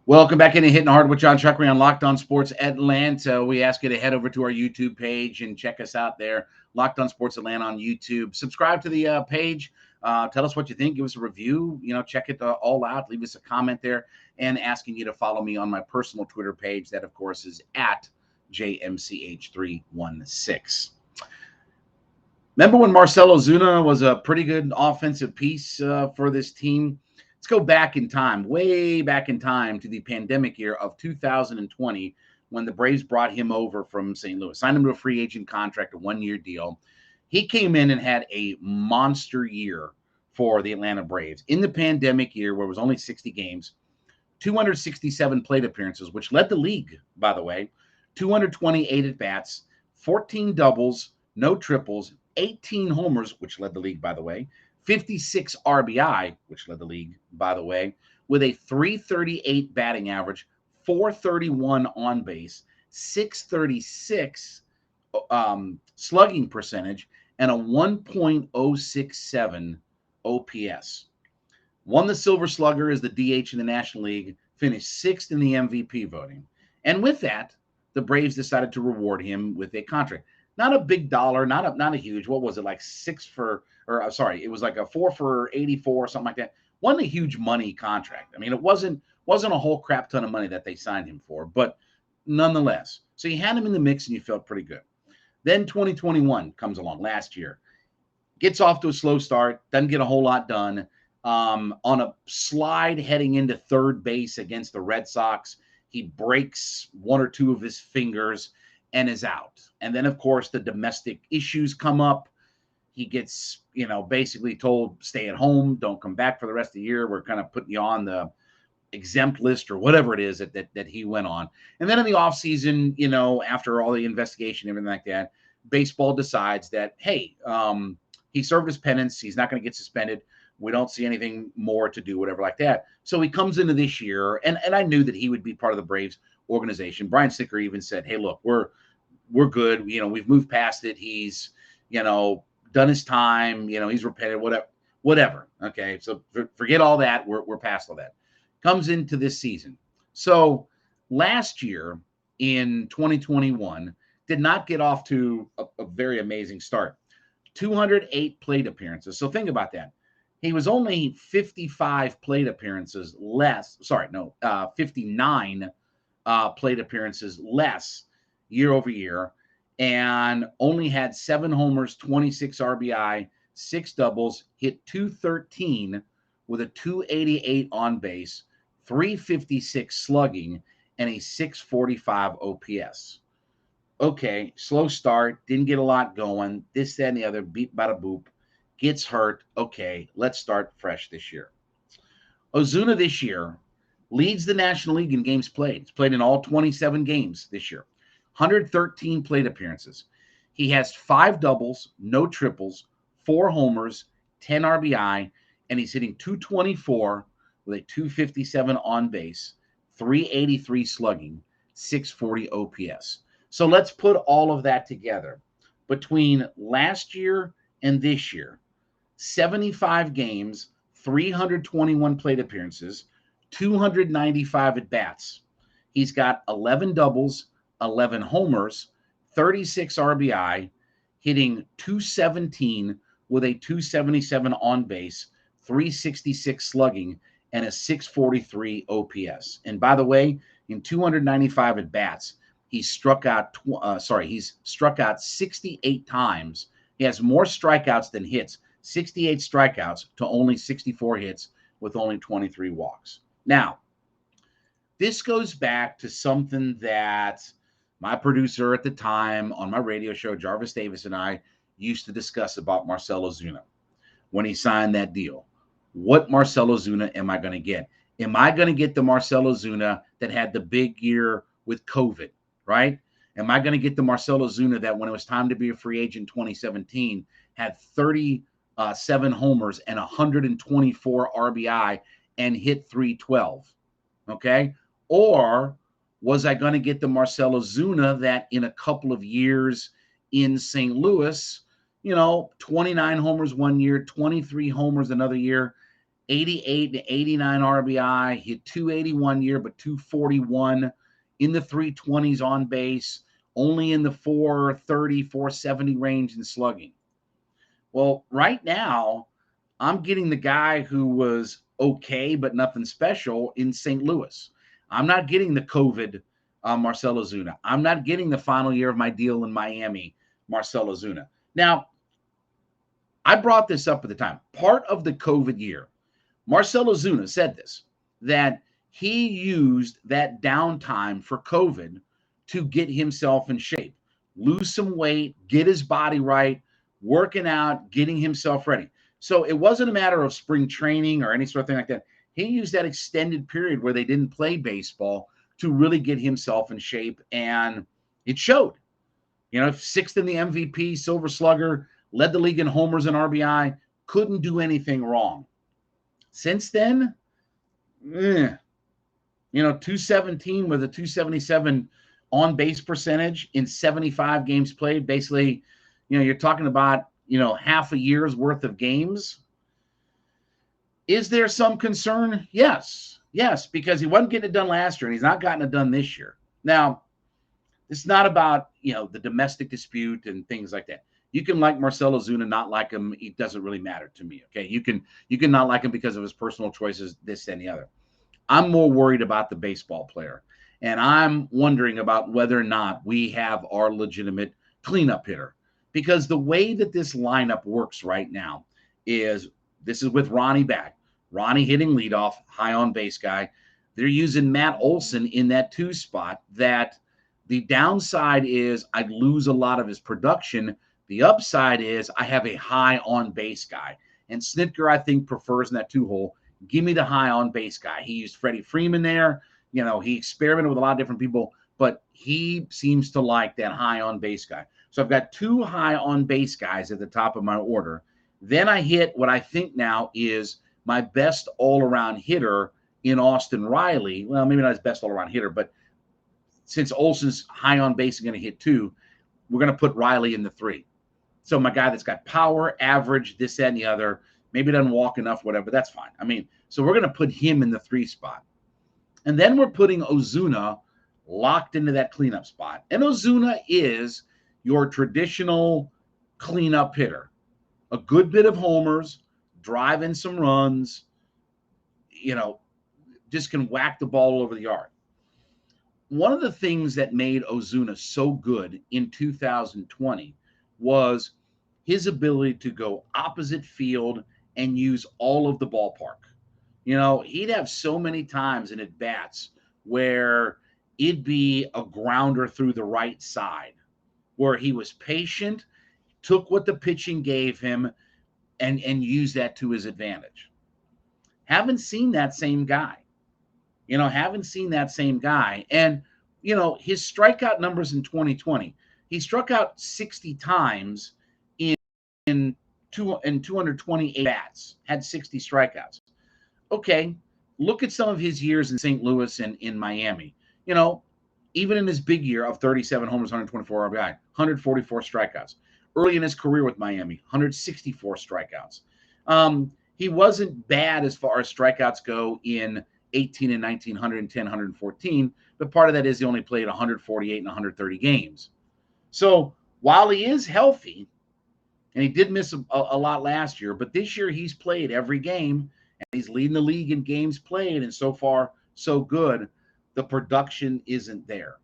Welcome back into Hitting Hard with Jon Chuckery on Locked On Sports Atlanta. We ask you to head over to our YouTube page and check us out there, Locked On Sports Atlanta on YouTube. Subscribe to the page. Tell us what you think. Give us a review. Check it all out. Leave us a comment there, and asking you to follow me on my personal Twitter page. That, of course, is at JMCH316. Remember when Marcell Ozuna was a pretty good offensive piece for this team? Let's go back in time, way back in time, to the pandemic year of 2020, when the Braves brought him over from St. Louis, signed him to a free agent contract, a one-year deal. He came in and had a monster year for the Atlanta Braves. In the pandemic year, where it was only 60 games, 267 plate appearances, which led the league, by the way, 228 at-bats, 14 doubles, no triples, 18 homers, which led the league, by the way, 56 RBI, which led the league, by the way, with a 338 batting average, 431 on base, 636 slugging percentage, and a 1.067 OPS. Won the Silver Slugger as the DH in the National League, finished sixth in the MVP voting. And with that, the Braves decided to reward him with a contract. Not a big dollar, not a huge. What was it, like it was like a 4 for 84 or something like that. Wasn't a huge money contract. I mean, it wasn't a whole crap ton of money that they signed him for, but nonetheless. So you had him in the mix and you felt pretty good. Then 2021 comes along, last year. Gets off to a slow start, doesn't get a whole lot done. On a slide heading into third base against the Red Sox, he breaks one or two of his fingers and is out. And then, of course, the domestic issues come up. He gets, basically told, stay at home, don't come back for the rest of the year. We're kind of putting you on the exempt list or whatever it is that he went on. And then in the offseason, after all the investigation, everything like that, baseball decides that, hey, he served his penance. He's not going to get suspended. We don't see anything more to do, whatever like that. So he comes into this year, and I knew that he would be part of the Braves organization. Brian Snitker even said, hey, look, we're good. We've moved past it. He's, done his time. He's repented, whatever. Okay, so forget all that. We're past all that. Comes into this season. So last year in 2021 did not get off to a very amazing start. 208 plate appearances. So think about that. He was only 55 plate appearances less. 59 plate appearances less year over year, and only had 7 homers, 26 RBI, 6 doubles, hit .213 with a .288 on base, 356 slugging, and a 645 OPS. Okay, slow start, didn't get a lot going, this, that, and the other, beep, bada, boop, gets hurt. Okay, let's start fresh this year. Ozuna this year leads the National League in games played. He's played in all 27 games this year. 113 plate appearances. He has 5 doubles, no triples, 4 homers, 10 RBI, and he's hitting .224 with a .257 on base, 383 slugging, 640 OPS. So let's put all of that together. Between last year and this year, 75 games, 321 plate appearances, 295 at-bats. He's got 11 doubles, 11 homers, 36 RBI, hitting .217 with a .277 on base, 366 slugging, and a 643 OPS. And by the way, in 295 at-bats, he's struck out 68 times. He has more strikeouts than hits. 68 strikeouts to only 64 hits with only 23 walks. Now, this goes back to something that my producer at the time on my radio show, Jarvis Davis, and I used to discuss about Marcell Ozuna when he signed that deal. What Marcell Ozuna am I going to get? Am I going to get the Marcell Ozuna that had the big year with COVID, right? Am I going to get the Marcell Ozuna that when it was time to be a free agent in 2017 had 37 homers and 124 RBI and hit .312, okay? Or was I going to get the Marcell Ozuna that in a couple of years in St. Louis, 29 homers one year, 23 homers another year, 88 to 89 RBI, hit 281 year, but 241 in the 320s on base, only in the 430, 470 range in slugging. Well, right now, I'm getting the guy who was okay, but nothing special in St. Louis. I'm not getting the COVID Marcell Ozuna. I'm not getting the final year of my deal in Miami, Marcell Ozuna. Now, I brought this up at the time. Part of the COVID year, Marcell Ozuna said this, that he used that downtime for COVID to get himself in shape, lose some weight, get his body right, working out, getting himself ready. So it wasn't a matter of spring training or any sort of thing like that. He used that extended period where they didn't play baseball to really get himself in shape, and it showed. You know, sixth in the MVP, Silver Slugger, led the league in homers and RBI, couldn't do anything wrong. Since then, you know, 217 with a 277 on base percentage in 75 games played. Basically, you know, you're talking about, you know, half a year's worth of games. Is there some concern? Yes, because he wasn't getting it done last year and he's not gotten it done this year. Now, it's not about, you know, the domestic dispute and things like that. You can like Marcell Ozuna, not like him. It doesn't really matter to me. Okay. You can not like him because of his personal choices, this and the other. I'm more worried about the baseball player. And I'm wondering about whether or not we have our legitimate cleanup hitter. Because the way that this lineup works right now is this is with Ronnie back. Ronnie hitting leadoff, high on base guy. They're using Matt Olson in that 2 spot. That the downside is I'd lose a lot of his production. The upside is I have a high on base guy. And Snitker, I think, prefers in that 2 hole. Give me the high on base guy. He used Freddie Freeman there. You know, he experimented with a lot of different people, but he seems to like that high on base guy. So I've got 2 high on base guys at the top of my order. Then I hit what I think now is my best all-around hitter in Austin Riley. Well, maybe not his best all-around hitter, but since Olson's high on base is going to hit 2, we're going to put Riley in the 3. So my guy that's got power, average, this, that, and the other, maybe doesn't walk enough, whatever, that's fine. I mean, so we're going to put him in the 3 spot. And then we're putting Ozuna locked into that cleanup spot. And Ozuna is your traditional cleanup hitter. A good bit of homers, drive in some runs, you know, just can whack the ball over the yard. One of the things that made Ozuna so good in 2020 was his ability to go opposite field and use all of the ballpark. You know, he'd have so many times in at bats where it'd be a grounder through the right side, where he was patient, took what the pitching gave him, and used that to his advantage. Haven't seen that same guy. And, you know, his strikeout numbers in 2020, he struck out 60 times in 228 bats, had 60 strikeouts. Okay, look at some of his years in St. Louis and in Miami. You know, even in his big year of 37 homers, 124 RBI, 144 strikeouts. Early in his career with Miami, 164 strikeouts. He wasn't bad as far as strikeouts go in 18 and 19, 110, 114, but part of that is he only played 148 and 130 games. So while he is healthy, and he did miss a lot last year, but this year he's played every game, and he's leading the league in games played, and so far, so good. The production isn't there.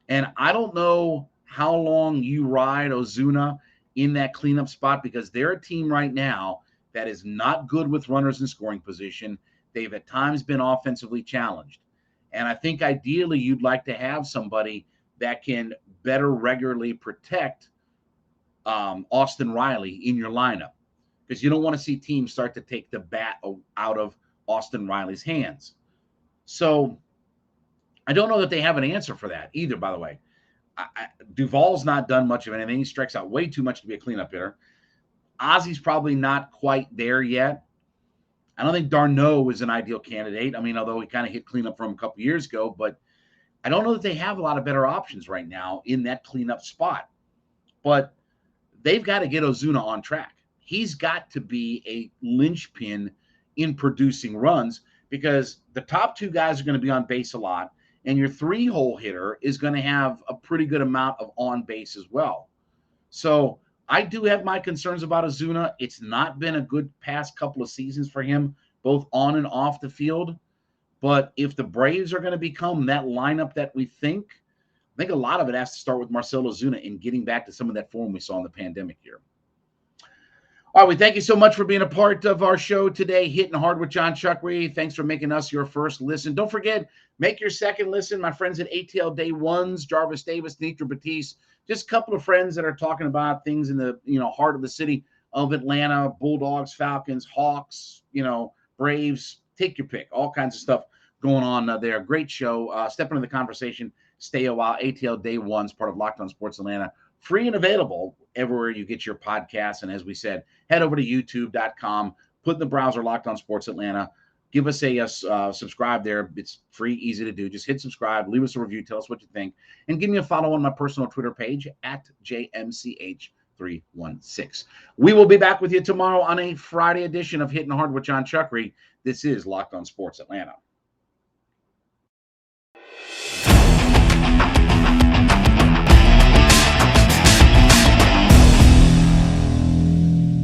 And I don't know how long you ride Ozuna in that cleanup spot, because they're a team right now that is not good with runners in scoring position. They've at times been offensively challenged. And I think ideally you'd like to have somebody that can better regularly protect Austin Riley in your lineup, because you don't want to see teams start to take the bat out of Austin Riley's hands. So I don't know that they have an answer for that either, by the way. Duvall's not done much of anything. He strikes out way too much to be a cleanup hitter. Ozzy's probably not quite there yet. I don't think d'Arnaud is an ideal candidate. I mean, although he kind of hit cleanup from a couple years ago, but I don't know that they have a lot of better options right now in that cleanup spot. But they've got to get Ozuna on track. He's got to be a linchpin in producing runs, because the top two guys are going to be on base a lot, and your three-hole hitter is going to have a pretty good amount of on base as well. So I do have my concerns about Ozuna. It's not been a good past couple of seasons for him, both on and off the field. But if the Braves are going to become that lineup that we think, I think a lot of it has to start with Marcell Ozuna and getting back to some of that form we saw in the pandemic year. All right, we thank you so much for being a part of our show today, Hitting Hard with Jon Chuckery. Thanks for making us your first listen. Don't forget, make your second listen. My friends at ATL Day Ones, Jarvis Davis, Nitra Batiste, just a couple of friends that are talking about things in the heart of the city of Atlanta, Bulldogs, Falcons, Hawks, Braves. Take your pick. All kinds of stuff going on there. Great show. Step into the conversation. Stay a while. ATL Day One's part of Locked On Sports Atlanta. Free and available everywhere you get your podcasts. And as we said, head over to youtube.com, put in the browser Locked On Sports Atlanta. Give us a subscribe there. It's free, easy to do. Just hit subscribe, leave us a review, tell us what you think, and give me a follow on my personal Twitter page at JMCH316. We will be back with you tomorrow on a Friday edition of Hitting Hard with Jon Chuckery. This is Locked On Sports Atlanta.